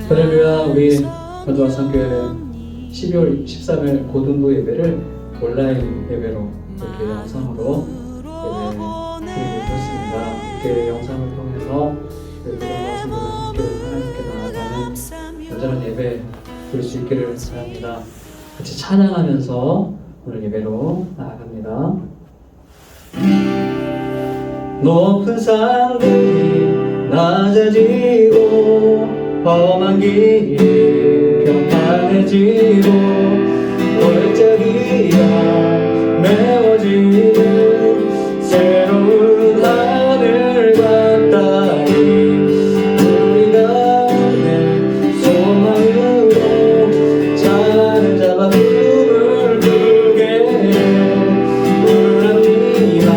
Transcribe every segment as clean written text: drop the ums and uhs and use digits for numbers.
할렐루야. 우리 전도화성교회 12월 13일 고등부 예배를 온라인 예배로 이렇게 영상으로 예배드리겠습니다. 이렇게 영상을 통해서 전도화성교회 함께 하나님께 나아가는 여전한 예배 드릴 수 있기를 바랍니다. 같이 찬양하면서 오늘 예배로 나아갑니다. 높은 산들이 낮아지고 험한 길이 평탄해지고 골짜기가 메워지는 새로운 하늘과 땅이 우리 가운데 소망으로 자를 잡아 꿈을 꾸게 해 불안이나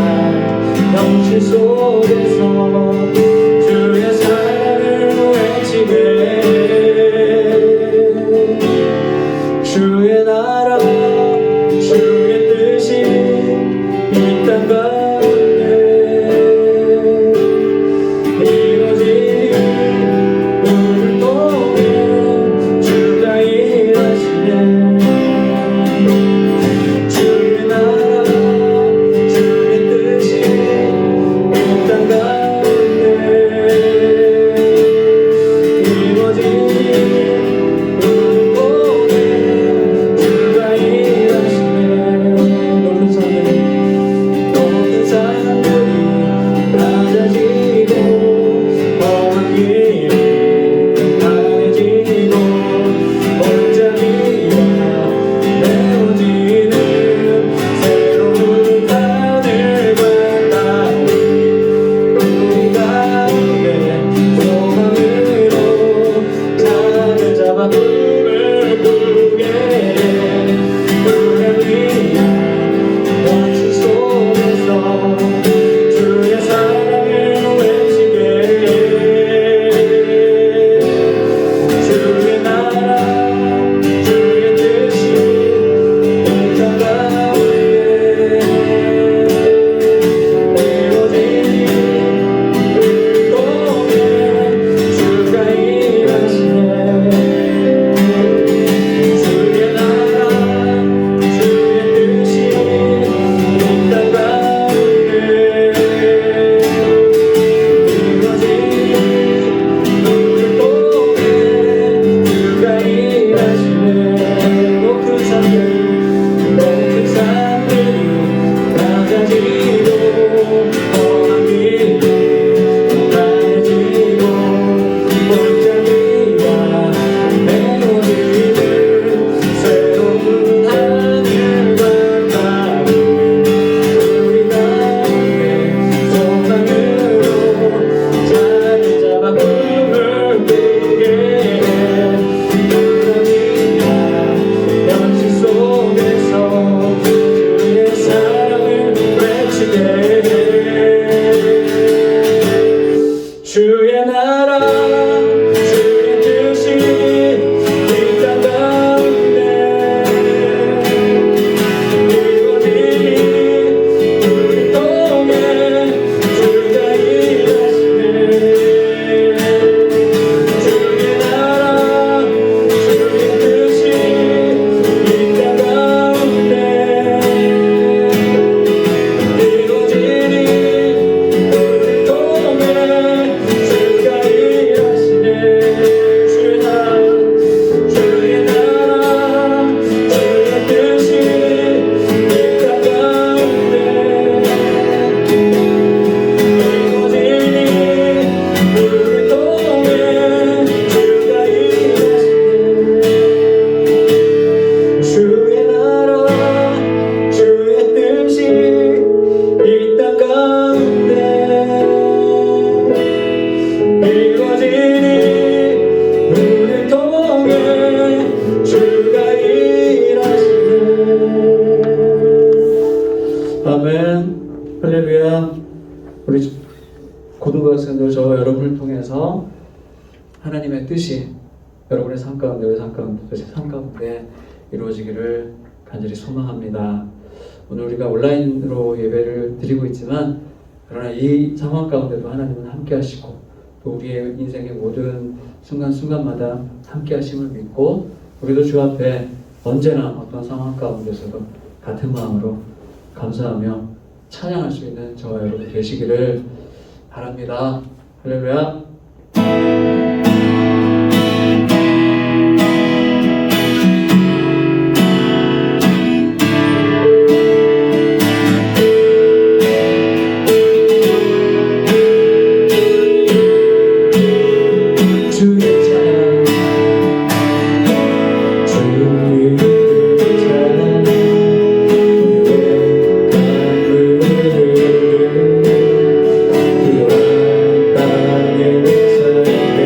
현실 속에서 주의 사랑을 외치게 주의 나라 주의 뜻이 이 땅 가운데 이루어지니 우리를 통해 주가 일하시네 주의 나라 주의 뜻이 이 땅 가운데 이루어지니 주의 나라 주의 뜻이 이 땅 가운데 이루어지니 우리 통해 주가 일하시네 주의 나라 주의 뜻이 이 땅 가운데 이루어지니 우리 통해 주가 일하시네 주의 나라 주의 뜻이 이 땅 가운데 이루어지니 우리 통해 주가 일하시네 주의 나라 주의 뜻이 이 땅 가운데 이루어지니 우리를 통해 주가 일하시네. 아멘. 할렐루야. 우리 고등부 학생들 저 여러분을 통해서 하나님의 뜻이 여러분의 삶 가운데 우리 삶 가운데 이루어지기를 간절히 소망합니다. 오늘 우리가 온라인으로 예배를 드리고 있지만 그러나 이 상황 가운데도 하나님은 함께 하시고 또 우리의 인생의 모든 순간순간마다 함께 하심을 믿고 우리도 주 앞에 언제나 어떤 상황 가운데서도 같은 마음으로 감사하며 찬양할 수 있는 저와 여러분 되시기를 바랍니다. 할렐루야. 땅에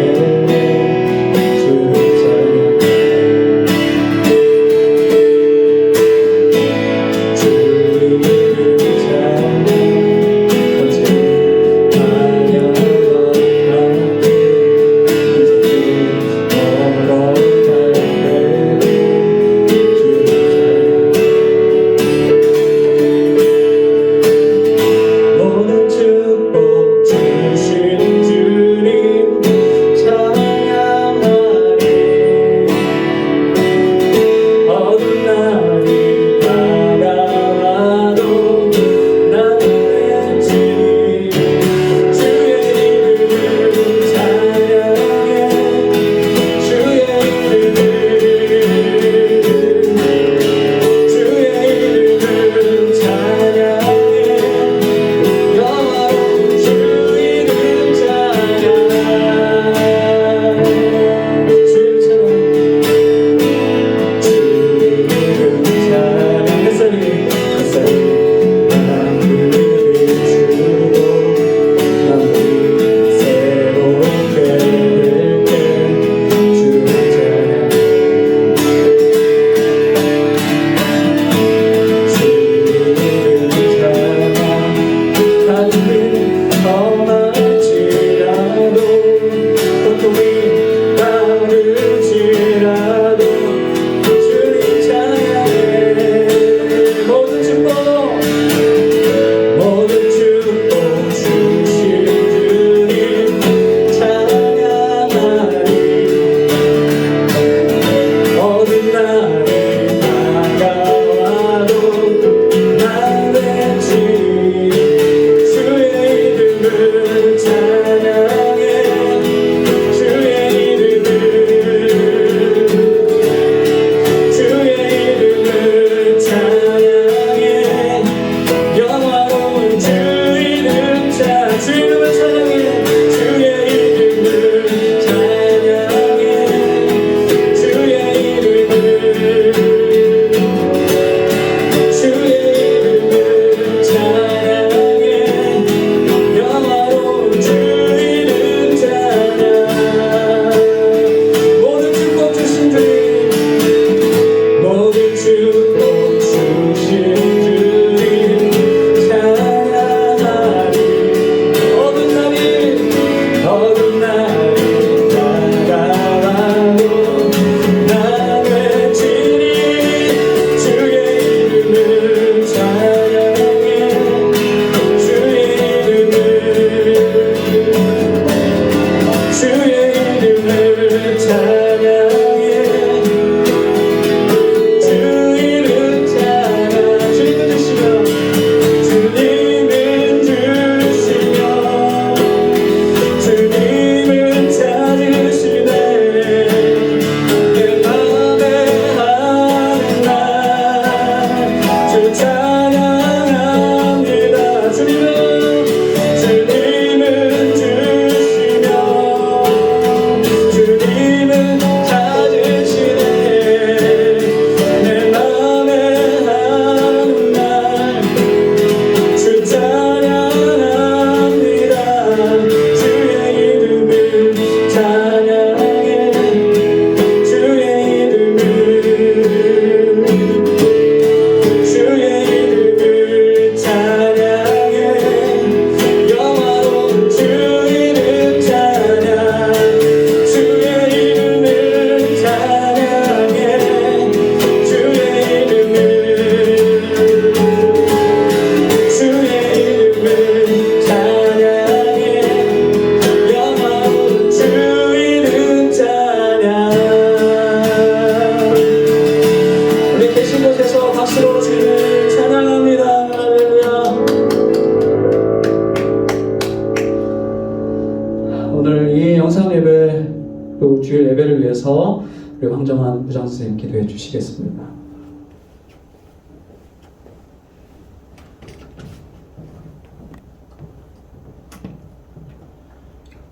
주일 예배를 위해서 우리 황정환 부장 선생님 기도해 주시겠습니다.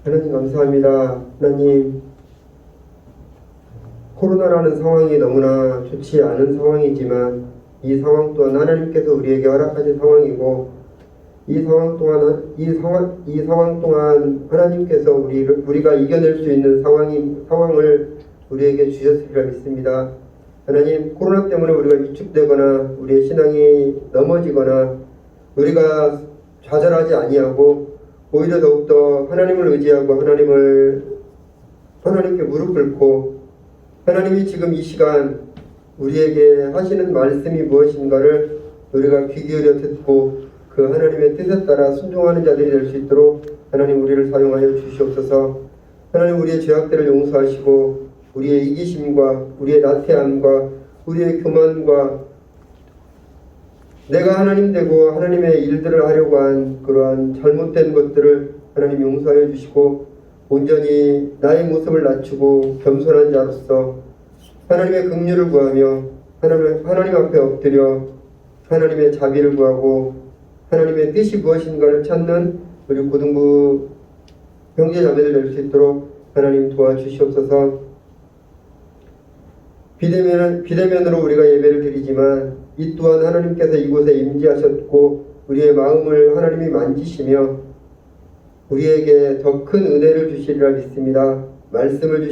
하나님 감사합니다. 하나님, 코로나라는 상황이 너무나 좋지 않은 상황이지만 이 상황 또한 하나님께서 우리에게 허락하신 상황이고, 이 상황 동안 하나님께서 우리가 이겨낼 수 있는 상황을 우리에게 주셨으리라 믿습니다. 하나님, 코로나 때문에 우리가 위축되거나 우리의 신앙이 넘어지거나 우리가 좌절하지 아니하고 오히려 더욱더 하나님을 의지하고 하나님께 무릎 꿇고 하나님이 지금 이 시간 우리에게 하시는 말씀이 무엇인가를 우리가 귀 기울여 듣고 그 하나님의 뜻에 따라 순종하는 자들이 될 수 있도록 하나님 우리를 사용하여 주시옵소서. 하나님, 우리의 죄악들을 용서하시고 우리의 이기심과 우리의 나태함과 우리의 교만과 내가 하나님 되고 하나님의 일들을 하려고 한 그러한 잘못된 것들을 하나님 용서하여 주시고 온전히 나의 모습을 낮추고 겸손한 자로서 하나님의 긍휼을 구하며 하나님 앞에 엎드려 하나님의 자비를 구하고 하나님의 뜻이 무엇인가를 찾는 우리 고등부 형제 자매들 될 수 있도록 하나님 도와주시옵소서. 비대면으로 우리가 예배를 드리지만 이 또한 하나님께서 이곳에 임재하셨고 우리의 마음을 하나님이 만지시며 우리에게 더 큰 은혜를 주시리라 믿습니다. 말씀을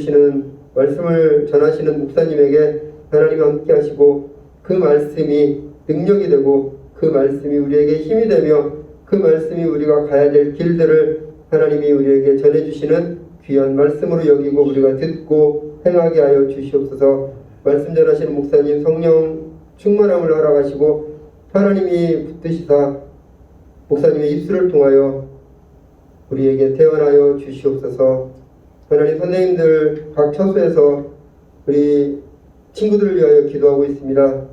전하시는 목사님에게 하나님 함께 하시고 그 말씀이 능력이 되고 그 말씀이 우리에게 힘이 되며 그 말씀이 우리가 가야 될 길들을 하나님이 우리에게 전해주시는 귀한 말씀으로 여기고 우리가 듣고 행하게 하여 주시옵소서. 말씀 전하시는 목사님 성령 충만함을 허락하시고 하나님이 붙드시사 목사님의 입술을 통하여 우리에게 태어나여 주시옵소서. 하나님, 선생님들 각 처소에서 우리 친구들을 위하여 기도하고 있습니다.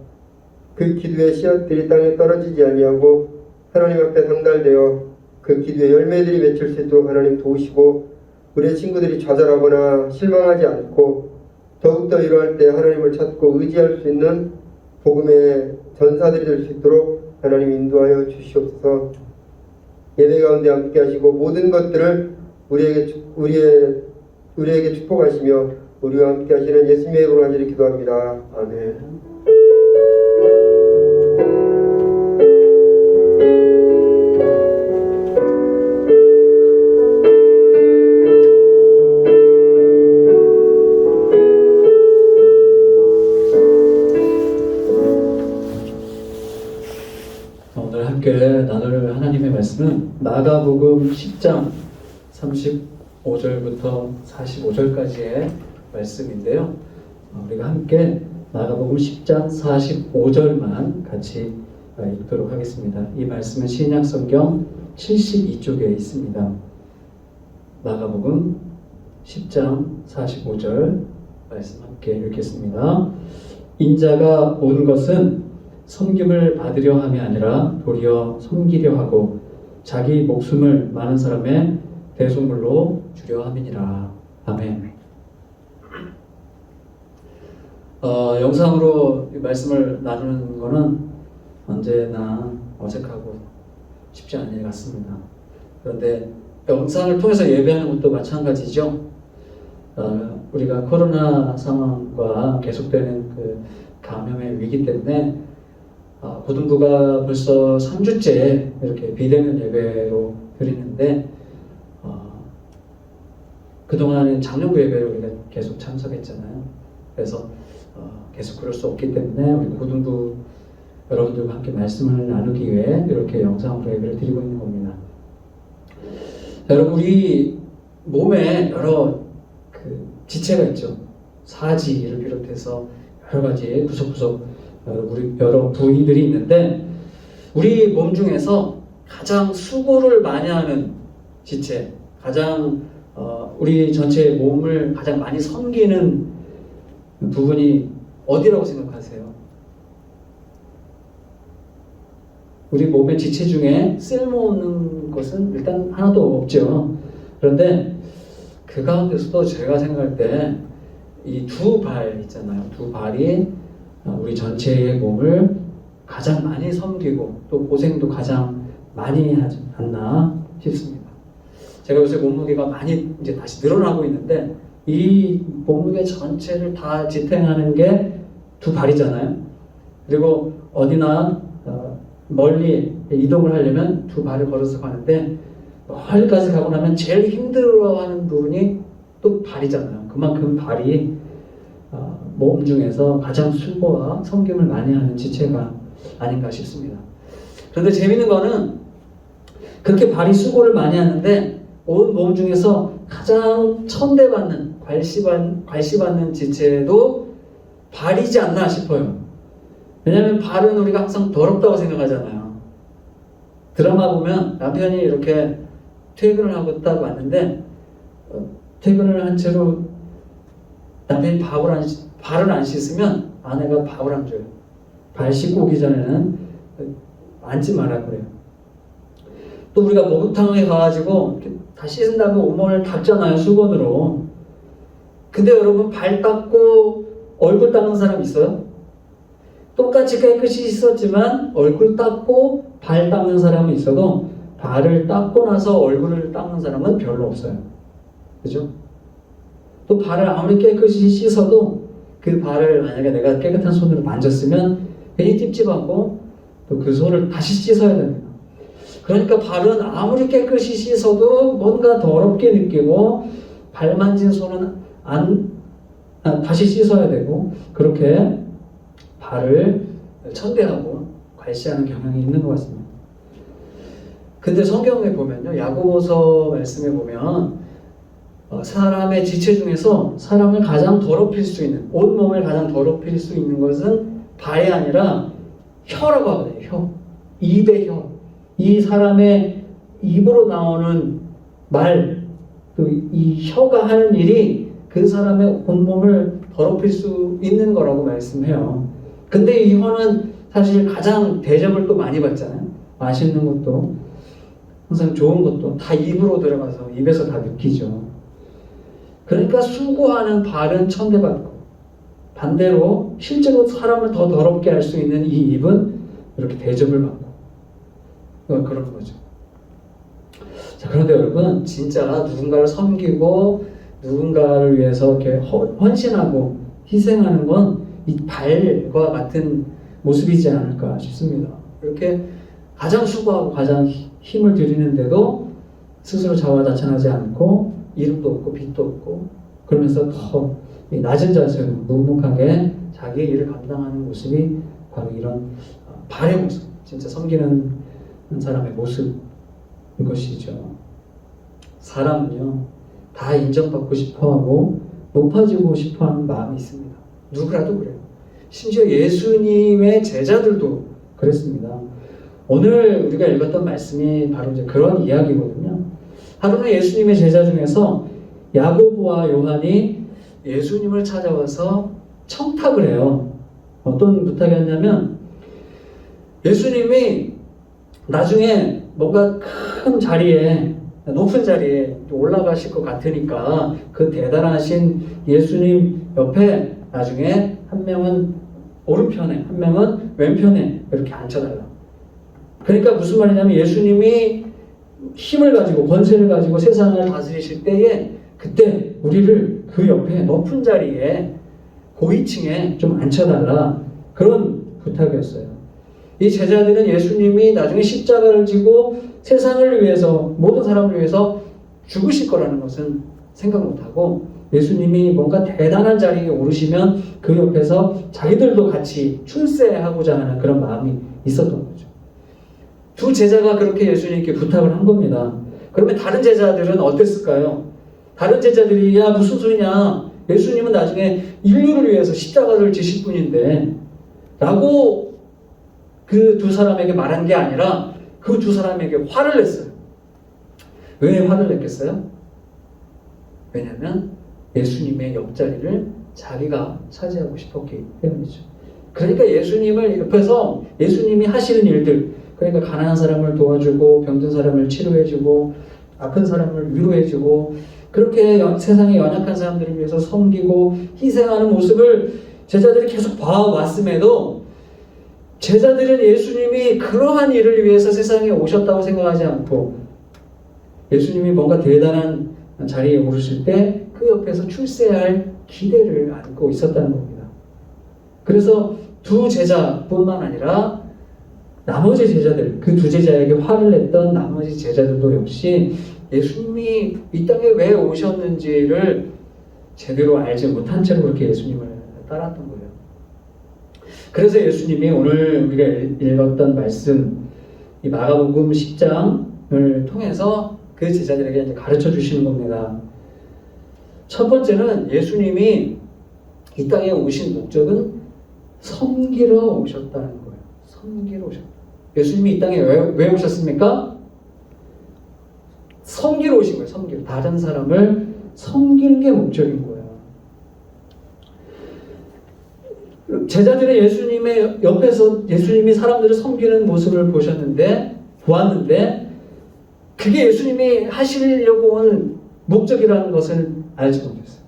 그 기도의 씨앗들이 땅에 떨어지지 아니하고 하나님 앞에 상달되어 그 기도의 열매들이 맺힐 수 있도록 하나님 도우시고 우리의 친구들이 좌절하거나 실망하지 않고 더욱더 이러할 때 하나님을 찾고 의지할 수 있는 복음의 전사들이 될 수 있도록 하나님 인도하여 주시옵소서. 예배 가운데 함께 하시고 모든 것들을 우리에게 축복하시며 우리와 함께 하시는 예수님의 이름으로 간절히 기도합니다. 아멘. 오늘 함께 나눌 하나님의 말씀은 마가복음 10장 35절부터 45절까지의 말씀인데요. 우리가 함께 마가복음 10장 45절만 같이 읽도록 하겠습니다. 이 말씀은 신약성경 72쪽에 있습니다. 마가복음 10장 45절 말씀 함께 읽겠습니다. 인자가 온 것은 섬김을 받으려 함이 아니라 도리어 섬기려 하고 자기 목숨을 많은 사람의 대속물로 주려 함이니라. 아멘. 영상으로 이 말씀을 나누는 것은 언제나 어색하고 쉽지 않은 일 같습니다. 그런데 영상을 통해서 예배하는 것도 마찬가지죠. 우리가 코로나 상황과 계속되는 그 감염의 위기 때문에 고등부가 벌써 3주째 이렇게 비대면 예배로 드리는데 그동안은 작년부 예배로 우리가 계속 참석했잖아요. 그래서 계속 그럴 수 없기 때문에 우리 고등부 여러분들과 함께 말씀을 나누기 위해 이렇게 영상으로 예배를 드리고 있는 겁니다. 여러분, 우리 몸에 여러 그 지체가 있죠. 사지를 비롯해서 여러 가지 구석구석 여러 부위들이 있는데 우리 몸 중에서 가장 수고를 많이 하는 지체, 가장 우리 전체 몸을 가장 많이 섬기는 부분이 어디라고 생각하세요? 우리 몸의 지체 중에 쓸모없는 것은 일단 하나도 없죠. 그런데 그 가운데서도 제가 생각할 때 이 두 발 있잖아요. 두 발이 우리 전체의 몸을 가장 많이 섬기고 또 고생도 가장 많이 하지 않나 싶습니다. 제가 요새 몸무게가 많이 이제 다시 늘어나고 있는데 이 몸무게 전체를 다 지탱하는 게 두 발이잖아요. 그리고 어디나 멀리 이동을 하려면 두 발을 걸어서 가는데 멀리까지 가고 나면 제일 힘들어하는 부분이 또 발이잖아요. 그만큼 발이 몸 중에서 가장 수고와 섬김을 많이 하는 지체가 아닌가 싶습니다. 그런데 재밌는 거는 그렇게 발이 수고를 많이 하는데 온 몸 중에서 가장 천대받는 괄시받는 지체도 발이지 않나 싶어요. 왜냐하면 발은 우리가 항상 더럽다고 생각하잖아요. 드라마 보면 남편이 이렇게 퇴근을 하고 딱 왔는데 퇴근을 한 채로 남편이 발을 안 씻으면 아내가 밥을 안 줘요. 발 씻고 오기 전에는 앉지 마라 그래요. 또 우리가 목욕탕에 가가지고 다 씻은 다음에 온몸을 닦잖아요, 수건으로. 근데 여러분 발 닦고 얼굴 닦는 사람 있어요? 똑같이 깨끗이 씻었지만 얼굴 닦고 발 닦는 사람은 있어도 발을 닦고 나서 얼굴을 닦는 사람은 별로 없어요. 그죠? 또 발을 아무리 깨끗이 씻어도 그 발을 만약에 내가 깨끗한 손으로 만졌으면 괜히 찝찝하고 또 그 손을 다시 씻어야 됩니다. 그러니까 발은 아무리 깨끗이 씻어도 뭔가 더럽게 느끼고 발 만진 손은 다시 씻어야 되고 그렇게 발을 천대하고 괄시하는 경향이 있는 것 같습니다. 근데 성경에 보면요, 야고보서 말씀에 보면 사람의 지체 중에서 사람을 가장 더럽힐 수 있는, 온몸을 가장 더럽힐 수 있는 것은 발이 아니라 혀라고 하거든요. 혀. 입의 혀. 이 사람의 입으로 나오는 말, 이 혀가 하는 일이 그 사람의 온몸을 더럽힐 수 있는 거라고 말씀해요. 근데 이 혀는 사실 가장 대접을 또 많이 받잖아요. 맛있는 것도 항상 좋은 것도 다 입으로 들어가서 입에서 다 느끼죠. 그러니까 수고하는 발은 천대받고 반대로 실제로 사람을 더 더럽게 할 수 있는 이 입은 이렇게 대접을 받고 그런 거죠. 자, 그런데 여러분 진짜 누군가를 섬기고 누군가를 위해서 이렇게 헌신하고 희생하는 건 이 발과 같은 모습이지 않을까 싶습니다. 이렇게 가장 수고하고 가장 힘을 들이는데도 스스로 자화자찬하지 않고 이름도 없고 빚도 없고 그러면서 더 낮은 자세로 묵묵하게 자기의 일을 감당하는 모습이 바로 이런 발의 모습, 진짜 섬기는 사람의 모습인 것이죠. 사람은요 다 인정받고 싶어하고 높아지고 싶어하는 마음이 있습니다. 누구라도 그래요. 심지어 예수님의 제자들도 그랬습니다. 오늘 우리가 읽었던 말씀이 바로 이제 그런 이야기거든요. 하루는 예수님의 제자 중에서 야고보와 요한이 예수님을 찾아와서 청탁을 해요. 어떤 부탁이었냐면 예수님이 나중에 뭔가 큰 자리에 높은 자리에 올라가실 것 같으니까 그 대단하신 예수님 옆에 나중에 한 명은 오른편에 한 명은 왼편에 이렇게 앉혀달라. 그러니까 무슨 말이냐면 예수님이 힘을 가지고 권세를 가지고 세상을 다스리실 때에 그때 우리를 그 옆에 높은 자리에 고위층에 좀 앉혀달라 그런 부탁이었어요. 이 제자들은 예수님이 나중에 십자가를 지고 세상을 위해서 모든 사람을 위해서 죽으실 거라는 것은 생각 못하고 예수님이 뭔가 대단한 자리에 오르시면 그 옆에서 자기들도 같이 출세하고자 하는 그런 마음이 있었던 거죠. 두 제자가 그렇게 예수님께 부탁을 한 겁니다. 그러면 다른 제자들은 어땠을까요? 다른 제자들이 야 무슨 소리냐, 예수님은 나중에 인류를 위해서 십자가를 지실 분인데 라고 그 두 사람에게 말한 게 아니라 그 두 사람에게 화를 냈어요. 왜 화를 냈겠어요? 왜냐하면 예수님의 옆자리를 자기가 차지하고 싶었기 때문이죠. 그러니까 예수님을 옆에서 예수님이 하시는 일들, 그러니까 가난한 사람을 도와주고 병든 사람을 치료해주고 아픈 사람을 위로해주고 그렇게 세상의 연약한 사람들을 위해서 섬기고 희생하는 모습을 제자들이 계속 봐왔음에도 제자들은 예수님이 그러한 일을 위해서 세상에 오셨다고 생각하지 않고 예수님이 뭔가 대단한 자리에 오르실 때 그 옆에서 출세할 기대를 안고 있었다는 겁니다. 그래서 두 제자뿐만 아니라 나머지 제자들, 그 두 제자에게 화를 냈던 나머지 제자들도 역시 예수님이 이 땅에 왜 오셨는지를 제대로 알지 못한 채로 그렇게 예수님을 따랐던 거예요. 그래서 예수님이 오늘 우리가 읽었던 말씀, 이 마가복음 10장을 통해서 그 제자들에게 이제 가르쳐 주시는 겁니다. 첫 번째는 예수님이 이 땅에 오신 목적은 섬기러 오셨다는 거예요. 섬기러 오셨다. 예수님이 이 땅에 왜 오셨습니까? 섬기러 오신 거예요. 섬기러. 다른 사람을 섬기는 게 목적인 거예요. 제자들은 예수님의 옆에서 예수님이 사람들을 섬기는 모습을 보았는데 그게 예수님이 하시려고 온 목적이라는 것을 알지 못했어요.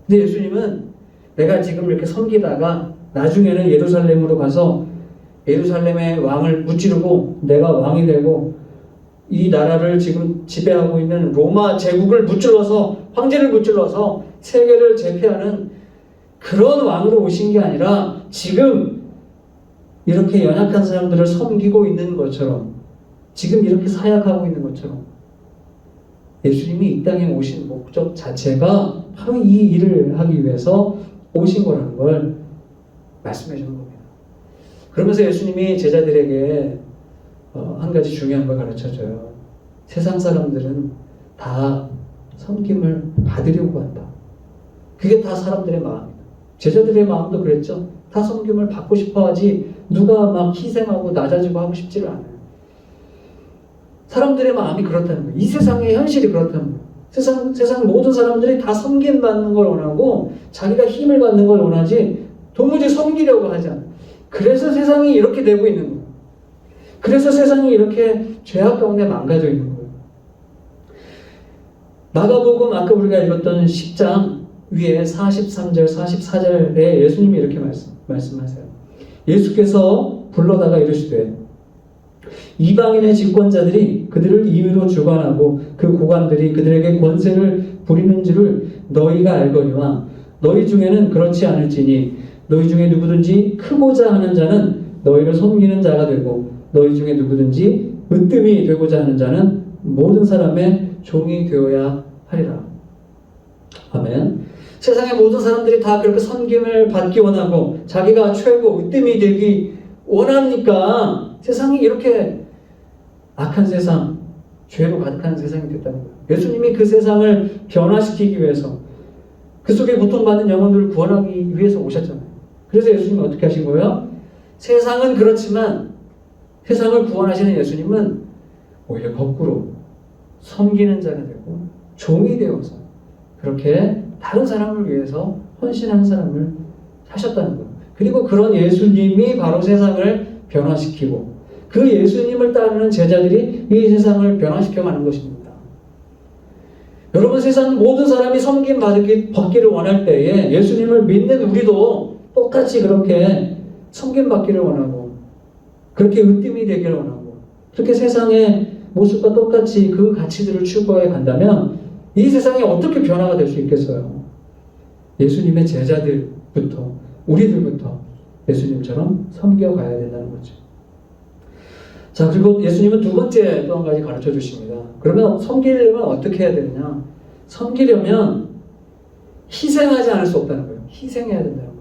근데 예수님은 내가 지금 이렇게 섬기다가 나중에는 예루살렘으로 가서 예루살렘의 왕을 무찌르고 내가 왕이 되고 이 나라를 지금 지배하고 있는 로마 제국을 무찔러서 황제를 무찔러서 세계를 제패하는 그런 왕으로 오신 게 아니라 지금 이렇게 연약한 사람들을 섬기고 있는 것처럼 지금 이렇게 사역하고 있는 것처럼 예수님이 이 땅에 오신 목적 자체가 바로 이 일을 하기 위해서 오신 거라는 걸 말씀해 주는 겁니다. 그러면서 예수님이 제자들에게 한 가지 중요한 걸 가르쳐줘요. 세상 사람들은 다 섬김을 받으려고 한다. 그게 다 사람들의 마음이다. 제자들의 마음도 그랬죠. 다 섬김을 받고 싶어 하지 누가 막 희생하고 낮아지고 하고 싶지를 않아요. 사람들의 마음이 그렇다는 거예요. 이 세상의 현실이 그렇다는 거예요. 세상 모든 사람들이 다 섬김받는 걸 원하고 자기가 힘을 받는 걸 원하지 도무지 섬기려고 하지 않아요. 그래서 세상이 이렇게 되고 있는 거예요. 그래서 세상이 이렇게 죄악 가운데 망가져 있는 거예요. 마가복음 아까 우리가 읽었던 10장 위에 43절, 44절에 예수님이 이렇게 말씀하세요. 예수께서 불러다가 이르시되 이방인의 집권자들이 그들을 임의로 주관하고 그 고관들이 그들에게 권세를 부리는 줄을 너희가 알거니와 너희 중에는 그렇지 않을지니 너희 중에 누구든지 크고자 하는 자는 너희를 섬기는 자가 되고 너희 중에 누구든지 으뜸이 되고자 하는 자는 모든 사람의 종이 되어야 하리라. 아멘. 세상의 모든 사람들이 다 그렇게 섬김을 받기 원하고 자기가 최고 으뜸이 되기 원하니까 세상이 이렇게 악한 세상, 죄로 가득한 세상이 됐다는 거예요. 예수님이 그 세상을 변화시키기 위해서 그 속에 고통받는 영혼들을 구원하기 위해서 오셨잖아요. 그래서 예수님이 어떻게 하신 거예요? 세상은 그렇지만 세상을 구원하시는 예수님은 오히려 거꾸로 섬기는 자가 되고 종이 되어서 그렇게 다른 사람을 위해서 헌신하는 사람을 하셨다는 거예요. 그리고 그런 예수님이 바로 세상을 변화시키고 그 예수님을 따르는 제자들이 이 세상을 변화시켜가는 것입니다. 여러분, 세상 모든 사람이 섬김 받기를 원할 때에 예수님을 믿는 우리도 똑같이 그렇게 섬김 받기를 원하고 그렇게 으뜸이 되기를 원하고 그렇게 세상의 모습과 똑같이 그 가치들을 추구해 간다면 이 세상이 어떻게 변화가 될 수 있겠어요? 예수님의 제자들부터 우리들부터 예수님처럼 섬겨가야 된다는 거죠. 자, 그리고 예수님은 두 번째 또 한 가지 가르쳐 주십니다. 그러면 섬기려면 어떻게 해야 되느냐? 섬기려면 희생하지 않을 수 없다는 거예요. 희생해야 된다는 거예요.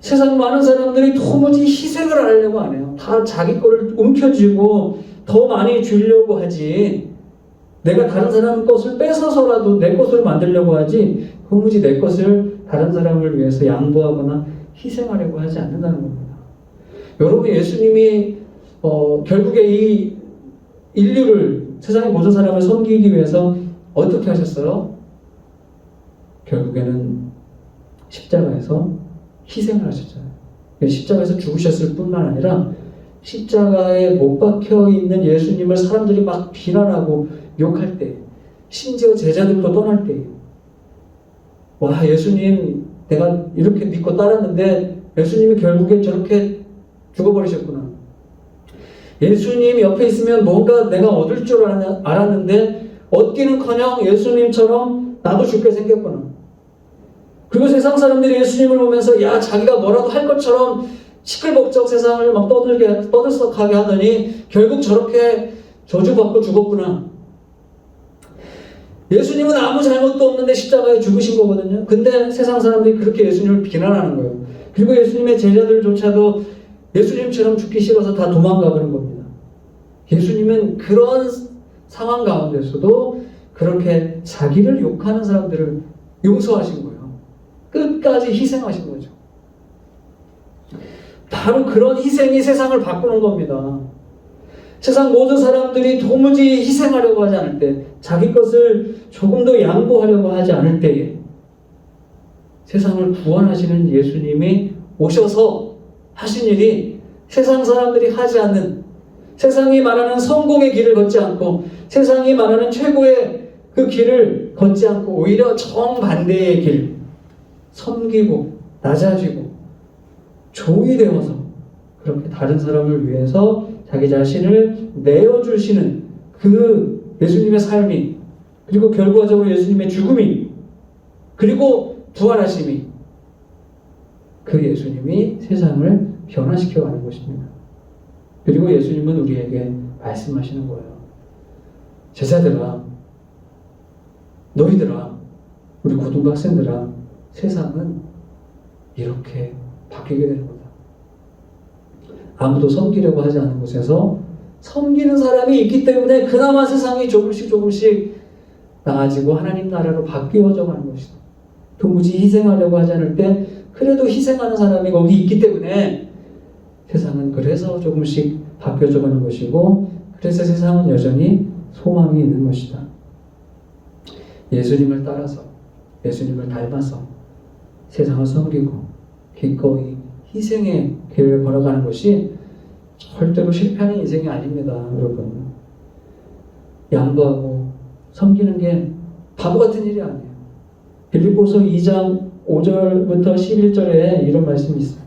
세상 많은 사람들이 도무지 희생을 하려고 안 해요. 다 자기 거를 움켜쥐고 더 많이 주려고 하지 내가 다른 사람 것을 뺏어서라도 내 것을 만들려고 하지 도무지 내 것을 다른 사람을 위해서 양보하거나 희생하려고 하지 않는다는 겁니다. 여러분, 예수님이 결국에 이 인류를 세상의 모든 사람을 섬기기 위해서 어떻게 하셨어요? 결국에는 십자가에서 희생을 하셨잖아요. 십자가에서 죽으셨을 뿐만 아니라 십자가에 못 박혀 있는 예수님을 사람들이 막 비난하고 욕할 때 심지어 제자들도 떠날 때예요. 와, 예수님 내가 이렇게 믿고 따랐는데 예수님이 결국에 저렇게 죽어버리셨구나. 예수님 옆에 있으면 뭔가 내가 얻을 줄 알았는데 얻기는커녕 예수님처럼 나도 죽게 생겼구나. 그리고 세상 사람들이 예수님을 보면서 야, 자기가 뭐라도 할 것처럼 시끌벅적 세상을 막 떠들썩하게 하더니 결국 저렇게 저주받고 죽었구나. 예수님은 아무 잘못도 없는데 십자가에 죽으신 거거든요. 근데 세상 사람들이 그렇게 예수님을 비난하는 거예요. 그리고 예수님의 제자들조차도 예수님처럼 죽기 싫어서 다 도망가 버린 겁니다. 예수님은 그런 상황 가운데서도 그렇게 자기를 욕하는 사람들을 용서하신 거예요. 끝까지 희생하신 거죠. 바로 그런 희생이 세상을 바꾸는 겁니다. 세상 모든 사람들이 도무지 희생하려고 하지 않을 때, 자기 것을 조금 더 양보하려고 하지 않을 때에 세상을 구원하시는 예수님이 오셔서 하신 일이 세상 사람들이 하지 않는, 세상이 말하는 성공의 길을 걷지 않고 세상이 말하는 최고의 그 길을 걷지 않고 오히려 정반대의 길, 섬기고 낮아지고 종이 되어서 그렇게 다른 사람을 위해서 자기 자신을 내어주시는 그 예수님의 삶이, 그리고 결과적으로 예수님의 죽음이, 그리고 부활하심이, 그 예수님이 세상을 변화시켜 가는 것입니다. 그리고 예수님은 우리에게 말씀하시는 거예요. 제자들아, 너희들아, 우리 고등학생들아, 세상은 이렇게 바뀌게 되는 거다. 아무도 섬기려고 하지 않는 곳에서 섬기는 사람이 있기 때문에 그나마 세상이 조금씩 나아지고 하나님 나라로 바뀌어져 가는 것이다. 도무지 희생하려고 하지 않을 때 그래도 희생하는 사람이 거기 있기 때문에 세상은 그래서 조금씩 바뀌어져 가는 것이고, 그래서 세상은 여전히 소망이 있는 것이다. 예수님을 따라서, 예수님을 닮아서 세상을 섬기고 기꺼이 희생의 길을 걸어가는 것이 절대로 실패하는 인생이 아닙니다, 여러분. 양보하고 섬기는 게 바보 같은 일이 아니에요. 빌립보서 2장 5절부터 11절에 이런 말씀이 있어요.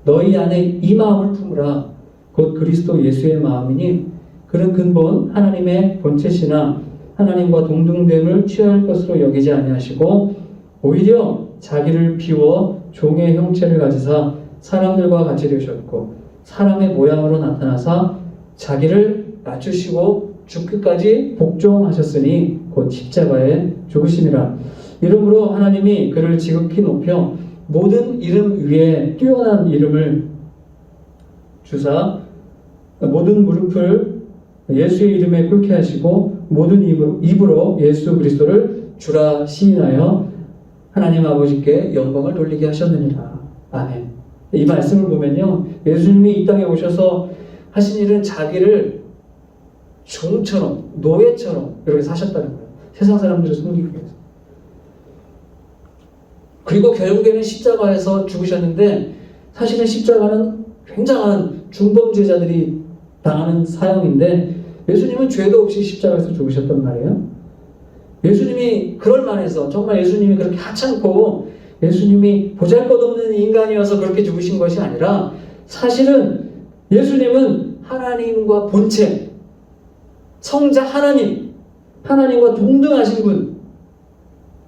너희 안에 이 마음을 품으라. 곧 그리스도 예수의 마음이니 그는 근본 하나님의 본체시나 하나님과 동등됨을 취할 것으로 여기지 아니하시고 오히려 자기를 비워 종의 형체를 가지사 사람들과 같이 되셨고 사람의 모양으로 나타나사 자기를 낮추시고 죽기까지 복종하셨으니 곧 십자가에 죽으심이라. 이러므로 하나님이 그를 지극히 높여 모든 이름 위에 뛰어난 이름을 주사 모든 무릎을 예수의 이름에 꿇게 하시고 모든 입으로 예수 그리스도를 주라 시인하여 하나님 아버지께 영광을 돌리게 하셨느니라. 아멘. 이 말씀을 보면요, 예수님이 이 땅에 오셔서 하신 일은 자기를 종처럼, 노예처럼 이렇게 사셨다는 거예요. 세상 사람들을 섬기기 위해서. 그리고 결국에는 십자가에서 죽으셨는데, 사실은 십자가는 굉장한 중범죄자들이 당하는 사형인데 예수님은 죄도 없이 십자가에서 죽으셨단 말이에요. 예수님이 그럴 만해서, 정말 예수님이 그렇게 하찮고 예수님이 보잘것없는 인간이어서 그렇게 죽으신 것이 아니라, 사실은 예수님은 하나님과 본체, 성자 하나님, 하나님과 동등하신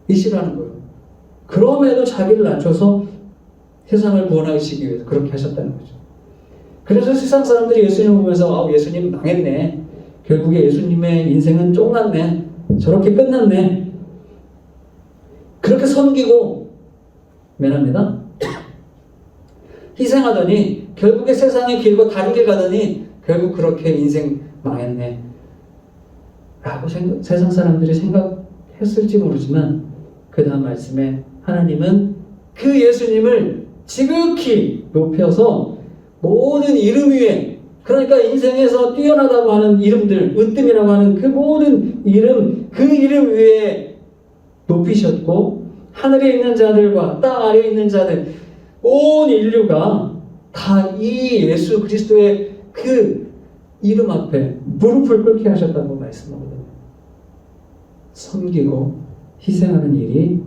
분이시라는 거예요. 그럼에도 자기를 낮춰서 세상을 구원하시기 위해서 그렇게 하셨다는 거죠. 그래서 세상 사람들이 예수님을 보면서 예수님 망했네, 결국에 예수님의 인생은 쫑났네, 저렇게 끝났네, 그렇게 섬기고 맨합니다. 희생하더니 결국에 세상의 길과 다른 길 가더니 결국 그렇게 인생 망했네 라고 세상 사람들이 생각했을지 모르지만, 그 다음 말씀에 하나님은 그 예수님을 지극히 높여서 모든 이름 위에, 그러니까 인생에서 뛰어나다고 하는 이름들, 으뜸이라고 하는 그 모든 이름, 그 이름 위에 높이셨고, 하늘에 있는 자들과 땅 아래에 있는 자들, 온 인류가 다 이 예수 그리스도의 그 이름 앞에 무릎을 꿇게 하셨다고 말씀하거든요. 섬기고 희생하는 일이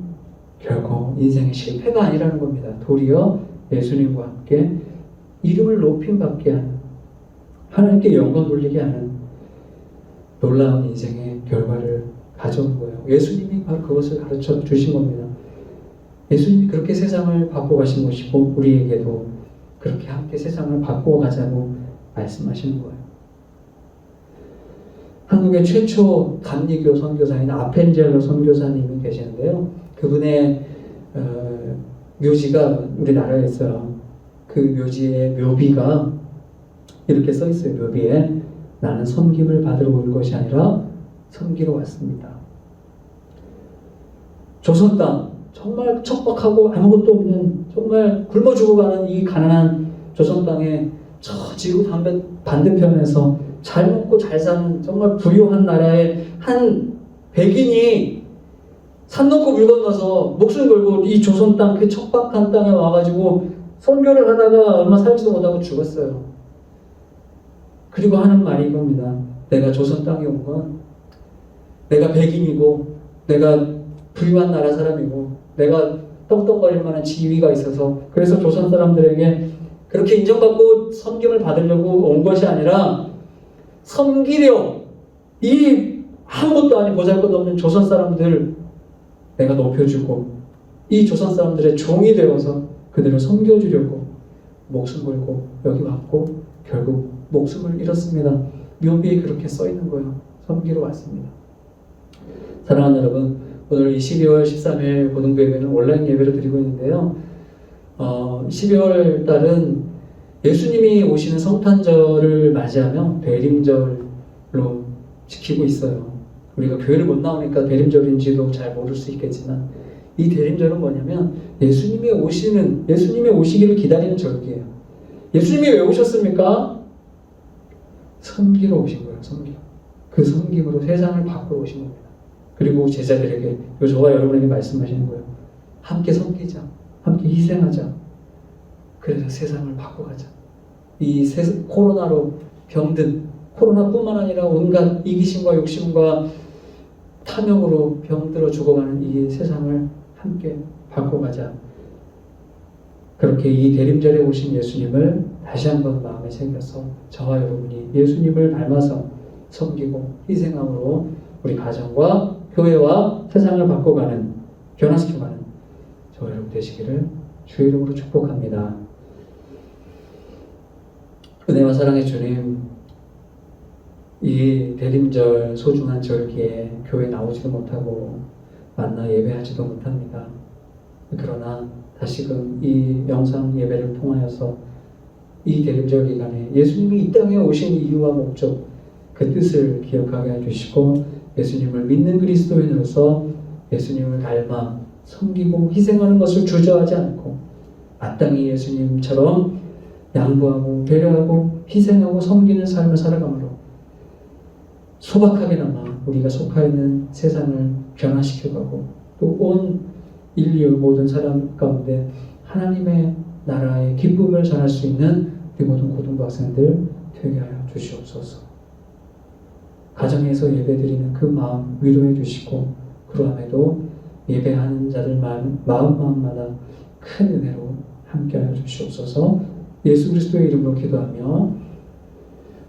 결코 인생의 실패가 아니라는 겁니다. 도리어 예수님과 함께 이름을 높임받게 하는, 하나님께 영광 돌리게 하는 놀라운 인생의 결과를 가져온 거예요. 예수님이 바로 그것을 가르쳐 주신 겁니다. 예수님이 그렇게 세상을 바꿔가신 것이고 우리에게도 그렇게 함께 세상을 바꿔가자고 말씀하시는 거예요. 한국의 최초 감리교 선교사인 아펜젤러 선교사님이 계시는데요. 그분의 묘지가 우리나라에 있어요. 그 묘지의 묘비가 이렇게 써 있어요. 묘비에 나는 섬김을 받으러 올 것이 아니라 섬기러 왔습니다. 조선 땅, 정말 척박하고 아무것도 없는, 정말 굶어 죽어가는 이 가난한 조선 땅에 저 지구 반대편에서 잘 먹고 잘 사는 정말 부유한 나라의 한 백인이 산 넘고 물 건너서 목숨 걸고 이 조선 땅, 그 척박한 땅에 와가지고 선교를 하다가 얼마 살지도 못하고 죽었어요. 그리고 하는 말이 이겁니다. 내가 조선 땅에 온 건 내가 백인이고 내가 부유한 나라 사람이고 내가 떡떡거릴 만한 지위가 있어서 그래서 조선 사람들에게 그렇게 인정받고 섬김을 받으려고 온 것이 아니라 섬기려 이 아무것도 아닌 보잘것없는 조선 사람들 내가 높여주고 이 조선 사람들의 종이 되어서 그들을 섬겨주려고 목숨 걸고 여기 왔고 결국 목숨을 잃었습니다. 묘비에 그렇게 써 있는 거예요. 섬기러 왔습니다. 사랑하는 여러분, 오늘 이 12월 13일 고등부 예배는 온라인 예배를 드리고 있는데요. 12월 달은 예수님이 오시는 성탄절을 맞이하며 대림절로 지키고 있어요. 우리가 교회를 못 나오니까 대림절인지도 잘 모를 수 있겠지만 이 대림절은 뭐냐면 예수님이 오시기를 기다리는 절기예요. 예수님이 왜 오셨습니까? 섬기러 오신 거예요. 그 섬김으로 세상을 바꾸러 오신 겁니다. 그리고 제자들에게, 저와 여러분에게 말씀하시는 거예요. 함께 섬기자. 함께 희생하자. 그래서 세상을 바꿔가자. 이 코로나로 병든, 코로나뿐만 아니라 온갖 이기심과 욕심과 탐욕으로 병들어 죽어가는 이 세상을 함께 바꿔가자. 그렇게 이 대림절에 오신 예수님을 다시 한번 마음에 새겨서 저와 여러분이 예수님을 닮아서 섬기고 희생함으로 우리 가정과 교회와 세상을 바꿔가는, 변화시켜가는 저와 여러분 되시기를 주의 이름으로 축복합니다. 은혜와 사랑의 주님, 이 대림절 소중한 절기에 교회 나오지도 못하고 만나 예배하지도 못합니다. 그러나 다시금 이 영상 예배를 통하여서 이 대림절 기간에 예수님이 이 땅에 오신 이유와 목적, 그 뜻을 기억하게 해주시고 예수님을 믿는 그리스도인으로서 예수님을 닮아 섬기고 희생하는 것을 주저하지 않고 마땅히 예수님처럼 양보하고 배려하고 희생하고 섬기는 삶을 살아감으로 소박하게나마 우리가 속하 있는 세상을 변화시켜가고 또 온 인류 모든 사람 가운데 하나님의 나라의 기쁨을 전할 수 있는 우리 모든 고등부 학생들 되게 하여 주시옵소서. 가정에서 예배드리는 그 마음 위로해 주시고 그러함에도 예배하는 자들 마음마다 큰 은혜로 함께하여 주시옵소서. 예수 그리스도의 이름으로 기도하며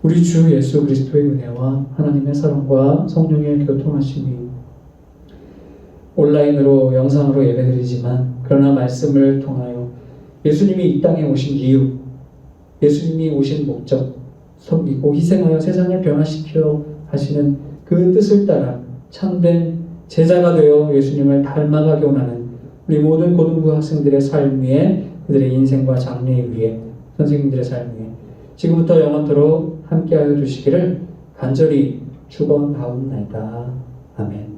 우리 주 예수 그리스도의 은혜와 하나님의 사랑과 성령의 교통하심이 온라인으로 영상으로 예배드리지만 그러나 말씀을 통하여 예수님이 이 땅에 오신 이유, 예수님이 오신 목적, 섬기고 희생하여 세상을 변화시켜 하시는 그 뜻을 따라 참된 제자가 되어 예수님을 닮아가게 원하는 우리 모든 고등부 학생들의 삶 위에, 그들의 인생과 장래 위에, 선생님들의 삶 위에 지금부터 영원토록 함께하여 주시기를 간절히 축원하옵나이다. 아멘.